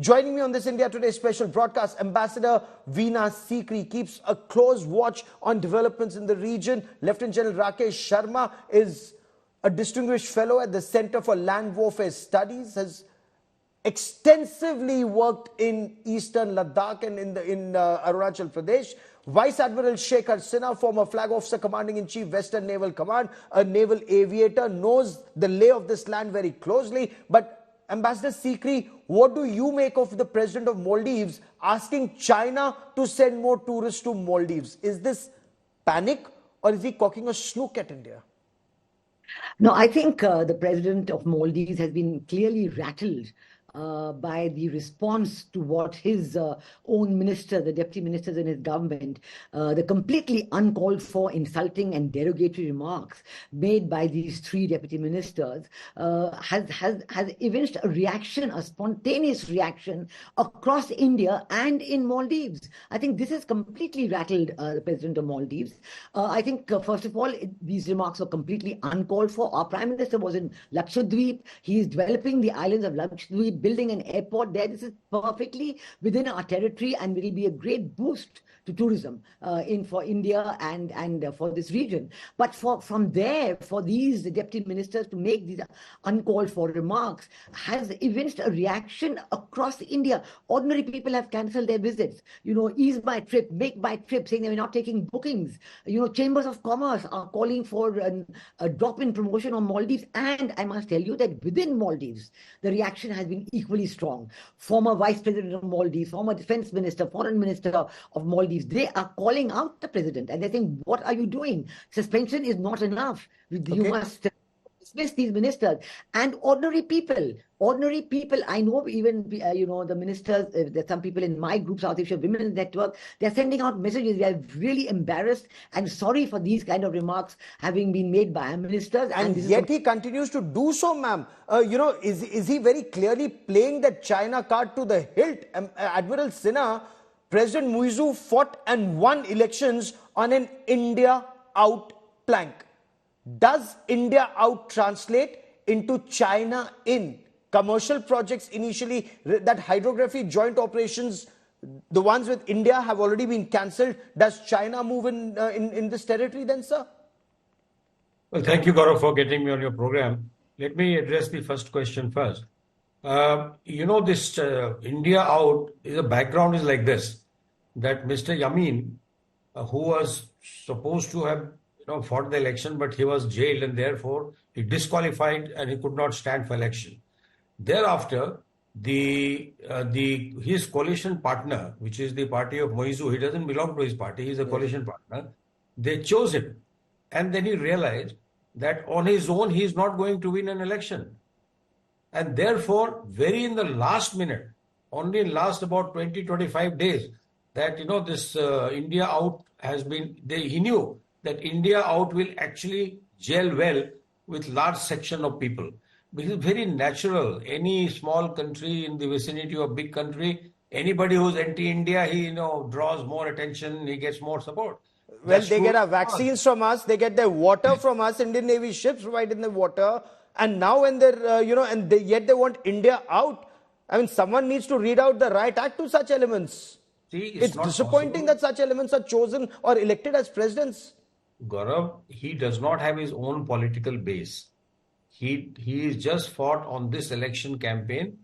Joining me on this India Today special broadcast, Ambassador Veena Sikri keeps a close watch on developments in the region. Lieutenant General Rakesh Sharma is a distinguished fellow at the Center for Land Warfare Studies, has extensively worked in eastern Ladakh and in Arunachal Pradesh. Vice Admiral Shekhar Sinha, former flag officer commanding-in-chief, Western Naval Command, a naval aviator, knows the lay of this land very closely. But Ambassador Sikri, what do you make of the President of Maldives asking China to send more tourists to Maldives? Is this panic or is he cocking a snook at India? No, I think the President of Maldives has been clearly rattled by the response to what his own minister, the deputy ministers in his government, the completely uncalled for, insulting and derogatory remarks made by these three deputy ministers has evinced a reaction, a spontaneous reaction across India and in Maldives. I think this has completely rattled the President of Maldives. I think, first of all, these remarks were completely uncalled for. Our Prime Minister was in Lakshadweep. He is developing the islands of Lakshadweep, building an airport there. This is perfectly within our territory and will be a great boost to tourism for India and for this region. But from there, for these deputy ministers to make these uncalled for remarks has evinced a reaction across India. Ordinary people have cancelled their visits. Ease my trip, make my trip, saying they were not taking bookings. Chambers of commerce are calling for a drop in promotion on Maldives. And I must tell you that within Maldives, the reaction has been equally strong. Former Vice President of Maldives, former Defense Minister, Foreign Minister of Maldives, they are calling out the president and they're saying, what are you doing? Suspension is not enough. You must dismiss these ministers. And ordinary people, I know even, the ministers, there's some people in my group, South Asia Women's Network, they're sending out messages. They are really embarrassed and sorry for these kind of remarks having been made by our ministers. And yet he continues to do so, ma'am. Is he very clearly playing that China card to the hilt? Admiral Sinha, President Muizu fought and won elections on an India out plank. Does India out translate into China in? Commercial projects initially, that hydrography joint operations, the ones with India have already been cancelled. Does China move in this territory then, sir? Well, thank you, Gaurav, for getting me on your program. Let me address the first question first. This India out, the background is like this, that Mr. Yamin, who was supposed to have fought the election, but he was jailed and therefore he disqualified and he could not stand for election. Thereafter, his coalition partner, which is the party of Muizu, he doesn't belong to his party, he's a coalition partner, they chose him. And then he realized that on his own, he is not going to win an election. And therefore, very in the last minute, only in last about 20-25 days, that, this India out has been, he knew that India out will actually gel well with large section of people. This is very natural. Any small country in the vicinity of big country, anybody who's anti-India, he, draws more attention, he gets more support. Well, they get our vaccines from us, they get their water from us, Indian Navy ships providing the water. And now when they're, yet they want India out. I mean, someone needs to read out the right act to such elements. See, it's disappointing that such elements are chosen or elected as presidents. Gaurav, he does not have his own political base. He is just fought on this election campaign.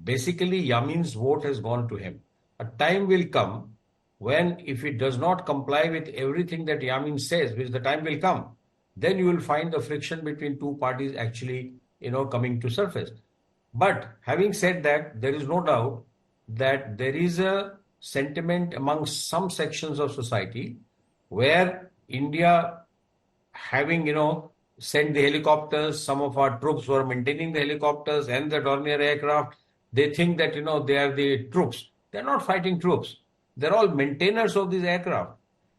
Basically, Yamin's vote has gone to him. A time will come when, if he does not comply with everything that Yamin says, which the time will come, then you will find the friction between two parties actually, coming to surface. But having said that, there is no doubt that there is a sentiment among some sections of society where India, having, sent the helicopters, some of our troops were maintaining the helicopters and the Dornier aircraft. They think that, they are the troops. They're not fighting troops. They're all maintainers of these aircraft.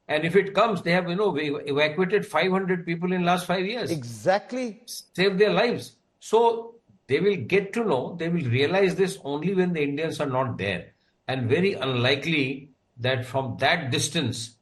And if it comes, they have, evacuated 500 people in last 5 years. Exactly. Saved their lives. So they will get to know, they will realize this only when the Indians are not there. And very unlikely that from that distance,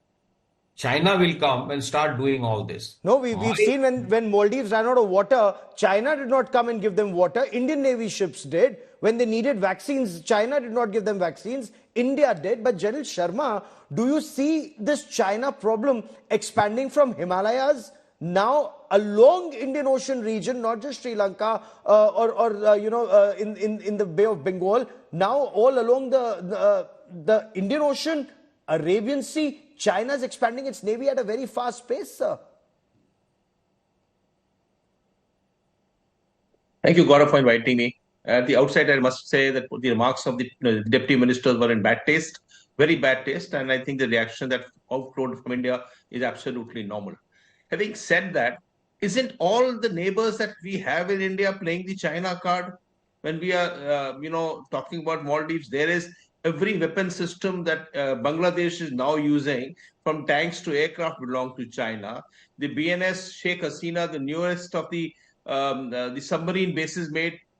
China will come and start doing all this. No, we've seen when Maldives ran out of water, China did not come and give them water. Indian Navy ships did. When they needed vaccines, China did not give them vaccines. India did. But General Sharma, do you see this China problem expanding from Himalayas now along Indian Ocean region, not just Sri Lanka in the Bay of Bengal, now all along the Indian Ocean, Arabian Sea? China is expanding its navy at a very fast pace, sir. Thank you, Gaurav, for inviting me. At the outset, I must say that the remarks of the deputy ministers were in bad taste, very bad taste, and I think the reaction that outflowed from India is absolutely normal. Having said that, isn't all the neighbors that we have in India playing the China card? When we are, talking about Maldives, there is every weapon system that Bangladesh is now using, from tanks to aircraft, belong to China. The BNS Sheikh Hasina, the newest of the submarine bases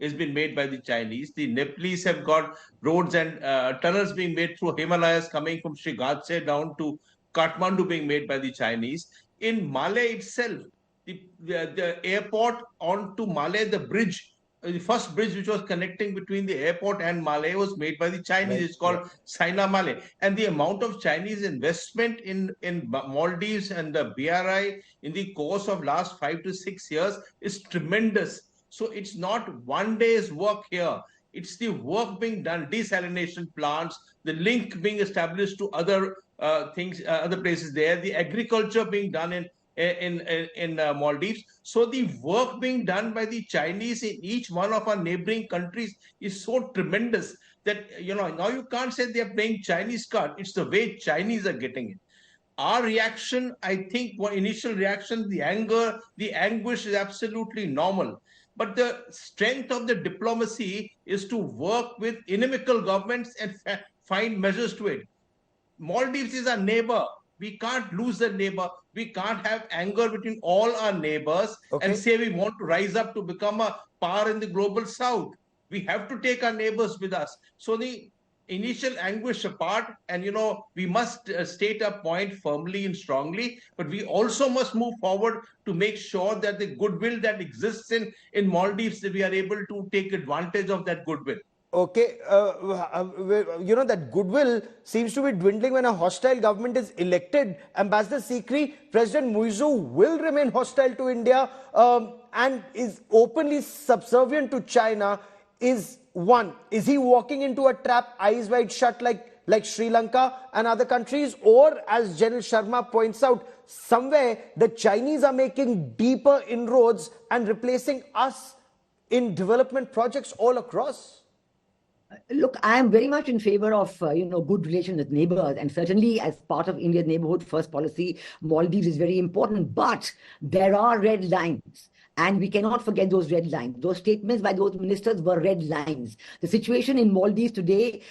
has been made by the Chinese. The Nepalese have got roads and tunnels being made through Himalayas, coming from Sri Gatse down to Kathmandu, being made by the Chinese. In Malé itself, the airport onto Malé, the bridge, the first bridge which was connecting between the airport and Malé, was made by the Chinese. It's called Sina Malé. And the amount of Chinese investment in Maldives and the BRI in the course of last 5 to 6 years is tremendous. So it's not one day's work here. It's the work being done, desalination plants, the link being established to other things, other places there, the agriculture being done in Maldives. So the work being done by the Chinese in each one of our neighboring countries is so tremendous that, now you can't say they're playing Chinese card. It's the way Chinese are getting it. Our reaction, I think, initial reaction, the anger, the anguish is absolutely normal. But the strength of the diplomacy is to work with inimical governments and find measures to it. Maldives is our neighbor. We can't lose the neighbor. We can't have anger between all our neighbors and say we want to rise up to become a power in the global south. We have to take our neighbors with us. So the initial anguish apart, and we must state our point firmly and strongly, but we also must move forward to make sure that the goodwill that exists in Maldives, that we are able to take advantage of that goodwill. Okay, that goodwill seems to be dwindling when a hostile government is elected. Ambassador Sikri, President Muizu will remain hostile to India and is openly subservient to China. Is he walking into a trap, eyes wide shut, like Sri Lanka and other countries? Or, as General Sharma points out, somewhere the Chinese are making deeper inroads and replacing us in development projects all across? Look, I am very much in favor of, good relations with neighbors. And certainly as part of India's neighborhood first policy, Maldives is very important. But there are red lines. And we cannot forget those red lines. Those statements by those ministers were red lines. The situation in Maldives today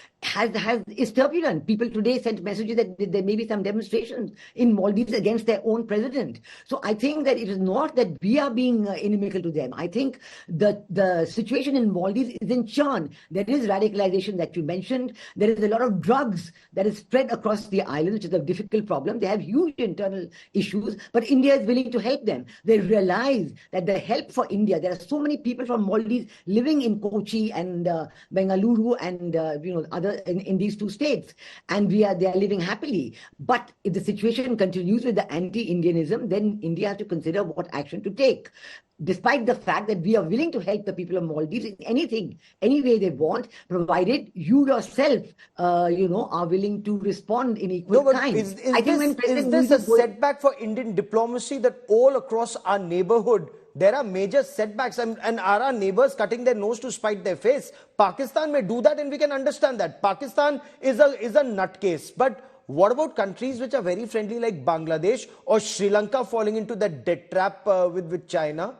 is turbulent. People today sent messages that there may be some demonstrations in Maldives against their own president. So I think that it is not that we are being inimical to them. I think the situation in Maldives is in churn. There is radicalization that you mentioned. There is a lot of drugs that is spread across the island, which is a difficult problem. They have huge internal issues, but India is willing to help them. They realize that the help for India, there are so many people from Maldives living in Kochi and Bengaluru and other in these two states, and they are living happily. But if the situation continues with the anti-Indianism, then India has to consider what action to take. Despite the fact that we are willing to help the people of Maldives in anything, any way they want, provided you yourself, are willing to respond in equal kind. Is this a setback for Indian diplomacy that all across our neighborhood there are major setbacks, and are our neighbors cutting their nose to spite their face? Pakistan may do that, and we can understand that. Pakistan is a nutcase, but what about countries which are very friendly like Bangladesh or Sri Lanka falling into that debt trap with China?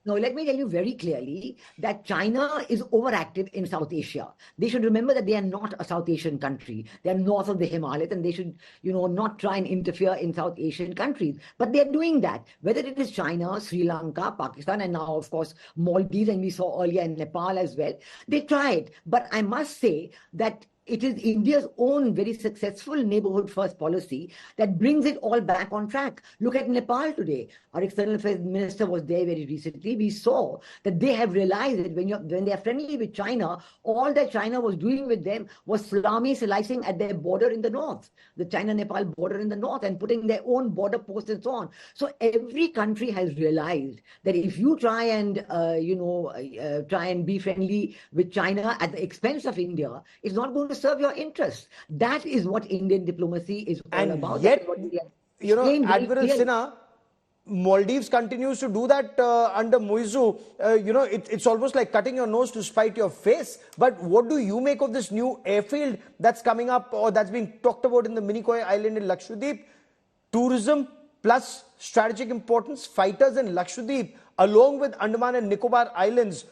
Now, let me tell you very clearly that China is overactive in South Asia. They should remember that they are not a South Asian country. They are north of the Himalayas, and they should, not try and interfere in South Asian countries. But they are doing that, whether it is China, Sri Lanka, Pakistan, and now, of course, Maldives, and we saw earlier in Nepal as well. They tried. But I must say that it is India's own very successful neighborhood first policy that brings it all back on track. Look at Nepal today. Our external affairs minister was there very recently. We saw that they have realized that when they are friendly with China, all that China was doing with them was salami slicing at their border in the north, the China-Nepal border in the north, and putting their own border posts and so on. So every country has realized that if you try and try and be friendly with China at the expense of India, it's not going to serve your interests. That is what Indian diplomacy is all And about. yet, You know, Admiral Sinha, Maldives continues to do that under Muizu. It's almost like cutting your nose to spite your face. But what do you make of this new airfield that's coming up, or that's being talked about in the Minicoy Island in Lakshadweep? Tourism plus strategic importance, fighters in Lakshadweep, along with Andaman and Nicobar Islands.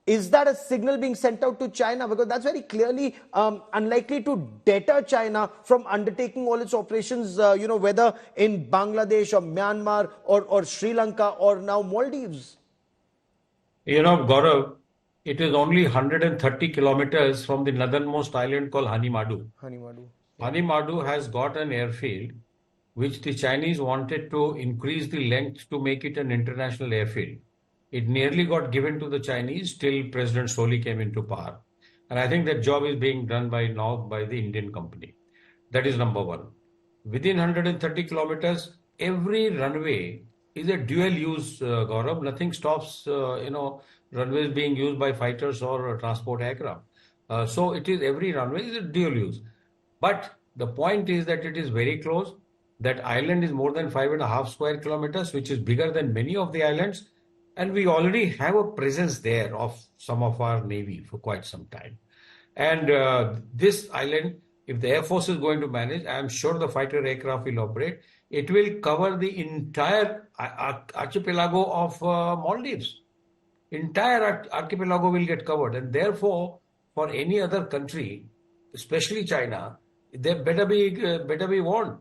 Is that a signal being sent out to China? Because that's very clearly unlikely to deter China from undertaking all its operations, whether in Bangladesh or Myanmar or Sri Lanka or now Maldives. Gaurav, it is only 130 kilometers from the northernmost island called Hanimadu. Hanimadu has got an airfield which the Chinese wanted to increase the length to make it an international airfield. It nearly got given to the Chinese till President Soli came into power. And I think that job is being done by the Indian company. That is number one. Within 130 kilometers, every runway is a dual use, Gaurav. Nothing stops, runways being used by fighters or transport aircraft. So it is every runway is a dual use. But the point is that it is very close. That island is more than 5.5 square kilometers, which is bigger than many of the islands. And we already have a presence there of some of our Navy for quite some time. And this island, if the Air Force is going to manage, I am sure the fighter aircraft will operate. It will cover the entire archipelago of Maldives. Entire archipelago will get covered. And therefore, for any other country, especially China, they better be warned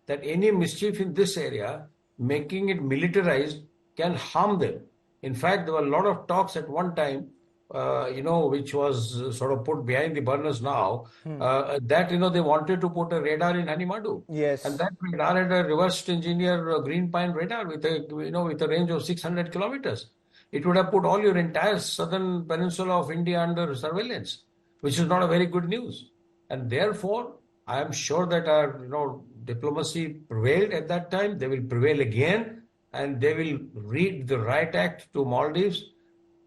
that any mischief in this area, making it militarized, can harm them. In fact, there were a lot of talks at one time, which was sort of put behind the burners now, that, they wanted to put a radar in Hanimadu. Yes. And that radar had a reversed engineer green pine radar with a range of 600 kilometers. It would have put all your entire southern peninsula of India under surveillance, which is not a very good news. And therefore, I am sure that our, diplomacy prevailed at that time. They will prevail again. And they will read the right act to Maldives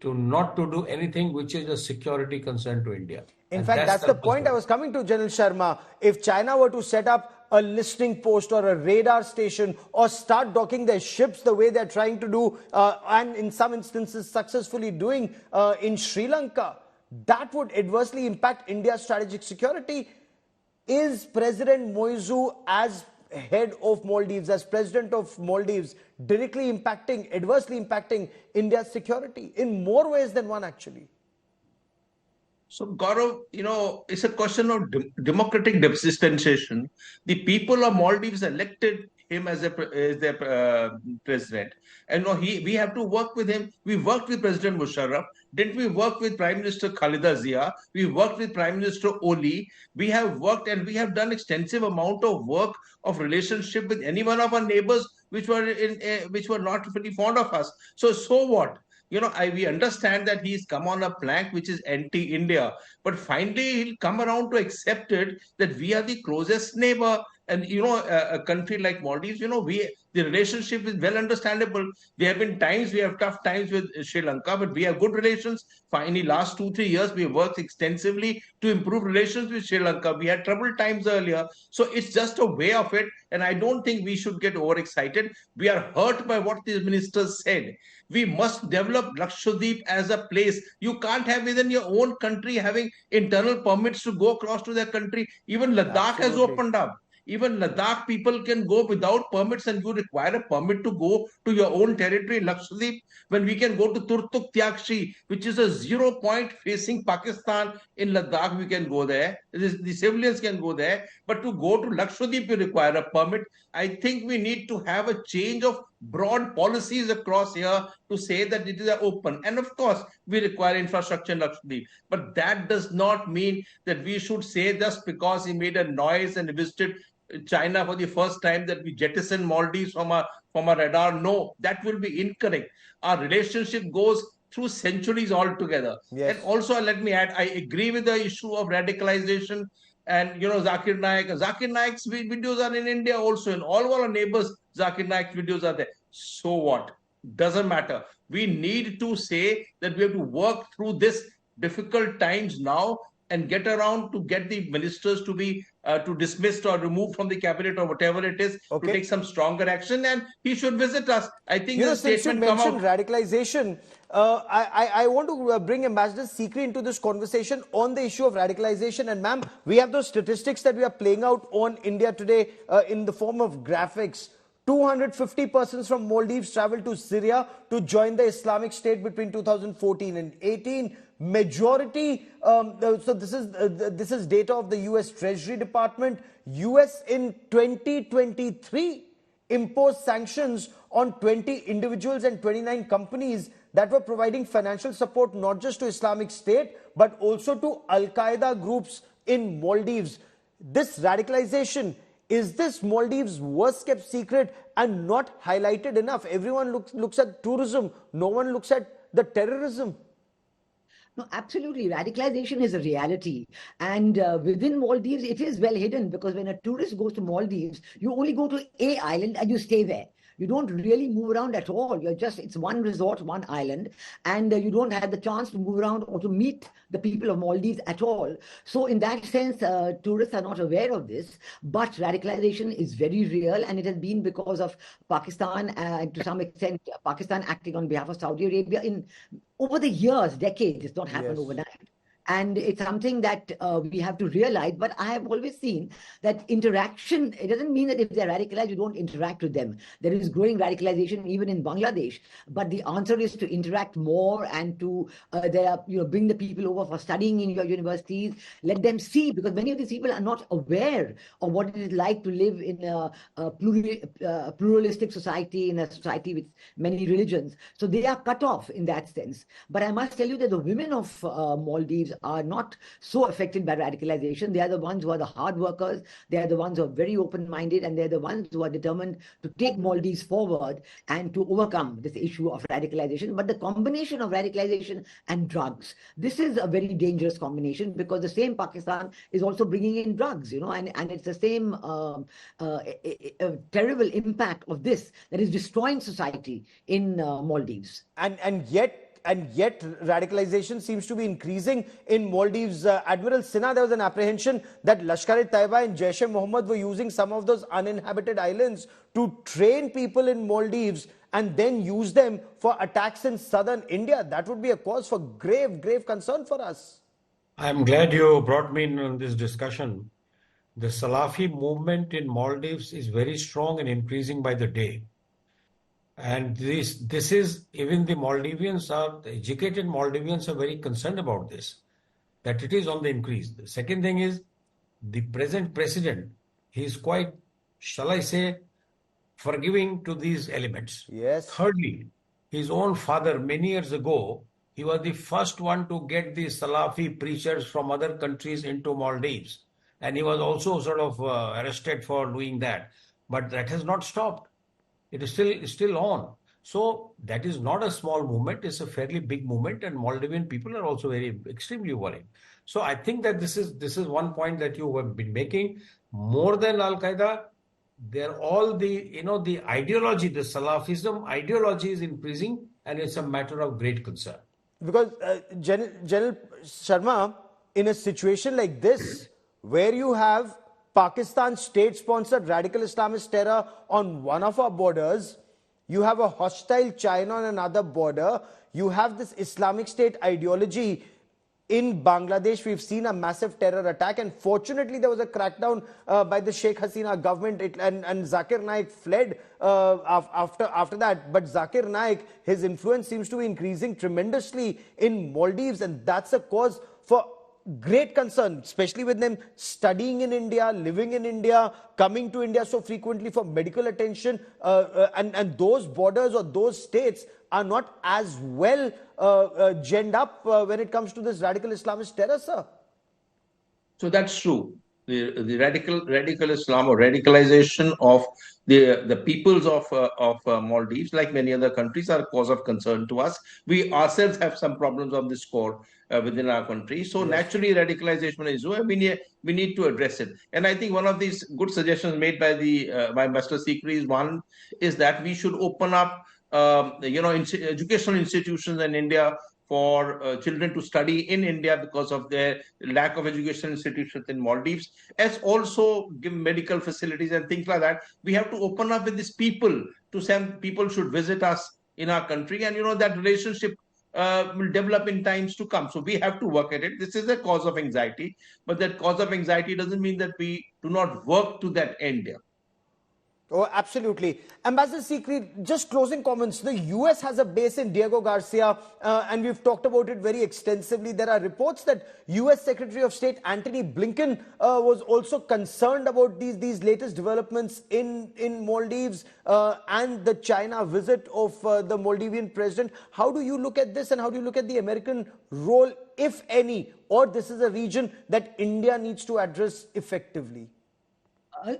to not to do anything which is a security concern to India. In fact, that's the point I was coming to, General Sharma. If China were to set up a listening post or a radar station or start docking their ships the way they're trying to do, and in some instances successfully doing in Sri Lanka, that would adversely impact India's strategic security. Is President Muizu, as head of Maldives, as president of Maldives, adversely impacting India's security in more ways than one, actually? So, Gaurav, it's a question of democratic dispensation. The people of Maldives elected him as their president. And we have to work with him. We worked with President Musharraf. Didn't we work with Prime Minister Khalida Zia? We worked with Prime Minister Oli. We have worked and we have done extensive amount of work of relationship with any one of our neighbors which were not very fond of us. So what? We understand that he's come on a plank which is anti-India, but finally he'll come around to accept it that we are the closest neighbor. And, a country like Maldives, the relationship is well understandable. There have been times, we have tough times with Sri Lanka, but we have good relations. In the last 2-3 years, we have worked extensively to improve relations with Sri Lanka. We had troubled times earlier. So it's just a way of it. And I don't think we should get overexcited. We are hurt by what the ministers said. We must develop Lakshadweep as a place. You can't have within your own country having internal permits to go across to their country. Even Ladakh has opened up. Even Ladakh people can go without permits, and you require a permit to go to your own territory, Lakshadweep, when we can go to Turtuk Tyakshi, which is a 0 point facing Pakistan in Ladakh. We can go there. The civilians can go there. But to go to Lakshadweep, you require a permit. I think we need to have a change of broad policies across here to say that it is open. And of course, we require infrastructure in Lakshadweep. But that does not mean that we should say just because he made a noise and visited China for the first time that we jettison Maldives from our radar. No, that will be incorrect. Our relationship goes through centuries altogether. Yes. And also, let me add, I agree with the issue of radicalization. And Zakir Naik's videos are in India also. In all of our neighbors, Zakir Naik's videos are there. So what? Doesn't matter. We need to say that we have to work through this difficult times now and get around to get the ministers to be to dismissed or removed from the cabinet or whatever it is, to take some stronger action, and he should visit us. I think the statement since you mentioned radicalization, I want to bring Ambassador Sikri into this conversation on the issue of radicalization. And ma'am, we have those statistics that we are playing out on India Today in the form of graphics. 250 persons from Maldives traveled to Syria to join the Islamic State between 2014 and 18. Majority, so this is data of the US Treasury Department. US in 2023 imposed sanctions on 20 individuals and 29 companies that were providing financial support not just to Islamic State but also to Al-Qaeda groups in Maldives. This radicalization, is this Maldives' worst kept secret and not highlighted enough? Everyone looks at tourism. No one looks at the terrorism. No, absolutely. Radicalization is a reality. And within Maldives, it is well hidden, because when a tourist goes to Maldives, you only go to a island and you stay there. You don't really move around at all. It's one resort, one island, and you don't have the chance to move around or to meet the people of Maldives at all. So in that sense, tourists are not aware of this, but radicalization is very real, and it has been because of Pakistan, to some extent, Pakistan acting on behalf of Saudi Arabia over the years, decades. It's not happened overnight. And it's something that we have to realize. But I have always seen that interaction, it doesn't mean that if they're radicalized, you don't interact with them. There is growing radicalization even in Bangladesh. But the answer is to interact more and to bring the people over for studying in your universities. Let them see, because many of these people are not aware of what it is like to live in a pluralistic society, in a society with many religions. So they are cut off in that sense. But I must tell you that the women of Maldives are not so affected by radicalization. They are the ones who are the hard workers. They are the ones who are very open-minded, and they're the ones who are determined to take Maldives forward and to overcome this issue of radicalization. But the combination of radicalization and drugs, this is a very dangerous combination, because the same Pakistan is also bringing in drugs, and it's the same terrible impact of this that is destroying society in Maldives. And yet radicalization seems to be increasing in Maldives. Admiral Sinha, there was an apprehension that Lashkar-e-Taiba and Jaish-e-Mohammed were using some of those uninhabited islands to train people in Maldives and then use them for attacks in southern India. That would be a cause for grave concern for us. I'm glad you brought me in this discussion. The Salafi movement in Maldives is very strong and increasing by the day. And this is, even the educated Maldivians are very concerned about this, that it is on the increase. The second thing is, the present president, he is quite, shall I say, forgiving to these elements. Yes. Thirdly, his own father, many years ago, he was the first one to get the Salafi preachers from other countries into Maldives. And he was also sort of arrested for doing that. But that has not stopped. It is still on. So that is not a small movement. It's a fairly big movement, and Maldivian people are also extremely worried. So I think that this is one point that you have been making. More than Al-Qaeda, they're all the ideology, the Salafism ideology is increasing, and it's a matter of great concern. Because General Sharma, in a situation like this, where you have Pakistan state-sponsored radical Islamist terror on one of our borders, you have a hostile China on another border, you have this Islamic State ideology in Bangladesh. We've seen a massive terror attack, and fortunately there was a crackdown by the Sheikh Hasina government, and Zakir Naik fled after that. But Zakir Naik, his influence seems to be increasing tremendously in Maldives, and that's a cause for great concern, especially with them studying in India, living in India, coming to India so frequently for medical attention, and those borders or those states are not as well genned up when it comes to this radical Islamist terror, sir. So that's true. The radical Islam or radicalization of the peoples of Maldives, like many other countries, are a cause of concern to us. We ourselves have some problems of this score within our country. So Yes. naturally, radicalization is we need to address it. And I think one of these good suggestions made by the by Ambassador Sikri is that we should open up educational institutions in India for children to study in India because of their lack of educational institutions in Maldives, as also give medical facilities and things like that. We have to open up with these people to say people should visit us in our country, and that relationship will develop in times to come. So we have to work at it. This is a cause of anxiety, but that cause of anxiety doesn't mean that we do not work to that end. Oh, absolutely. Ambassador Sikri, just closing comments. The US has a base in Diego Garcia, and we've talked about it very extensively. There are reports that US Secretary of State Antony Blinken was also concerned about these latest developments in Maldives and the China visit of the Maldivian president. How do you look at this, and how do you look at the American role, if any, or this is a region that India needs to address effectively?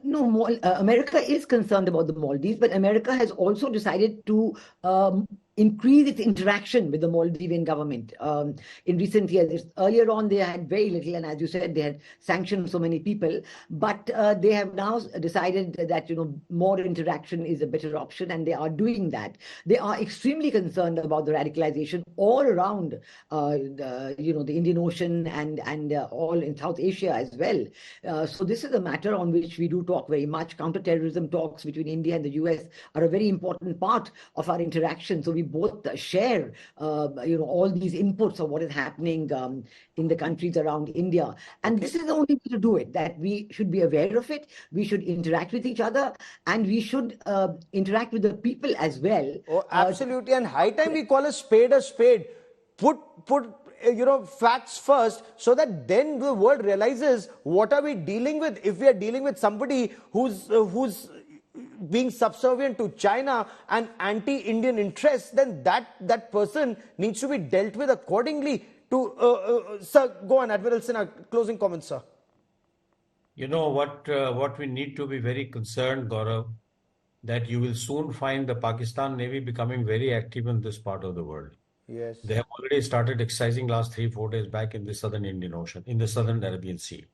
No, America is concerned about the Maldives, but America has also decided to increase its interaction with the Maldivian government in recent years. Earlier on, they had very little, and as you said, they had sanctioned so many people. But they have now decided that more interaction is a better option, and they are doing that. They are extremely concerned about the radicalization all around, the Indian Ocean and all in South Asia as well. So this is a matter on which we do talk very much. Counterterrorism talks between India and the US are a very important part of our interaction. So we both share, all these inputs of what is happening in the countries around India. And this is the only way to do it, that we should be aware of it. We should interact with each other, and we should interact with the people as well. Oh, absolutely. And high time we call a spade a spade. Put facts first, so that then the world realizes what are we dealing with. If we are dealing with somebody who's being subservient to China and anti-Indian interests, then that person needs to be dealt with accordingly. Sir, go on, Admiral Sinha, closing comments, sir. You know what we need to be very concerned, Gaurav, that you will soon find the Pakistan Navy becoming very active in this part of the world. Yes. They have already started exercising last 3-4 days back in the southern Indian Ocean, in the southern Arabian Sea.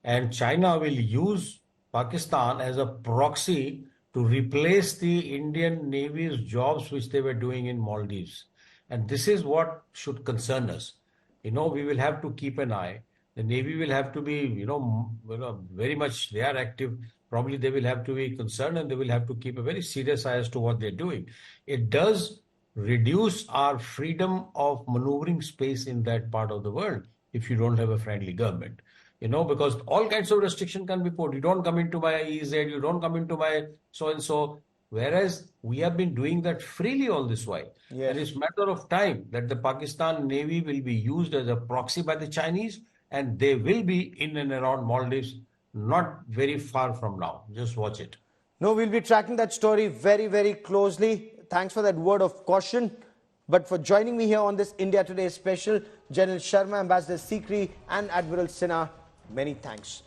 And China will use Pakistan as a proxy to replace the Indian Navy's jobs which they were doing in Maldives. And this is what should concern us. We will have to keep an eye. The Navy will have to be, very much, they are active. Probably they will have to be concerned, and they will have to keep a very serious eye as to what they're doing. It does reduce our freedom of maneuvering space in that part of the world if you don't have a friendly government. Because all kinds of restriction can be put. You don't come into my EZ, you don't come into my so-and-so. Whereas we have been doing that freely all this while. Yes. And it's a matter of time that the Pakistan Navy will be used as a proxy by the Chinese, and they will be in and around Maldives not very far from now. Just watch it. No, we'll be tracking that story very, very closely. Thanks for that word of caution. But for joining me here on this India Today special, General Sharma, Ambassador Sikri, and Admiral Sinha, many thanks.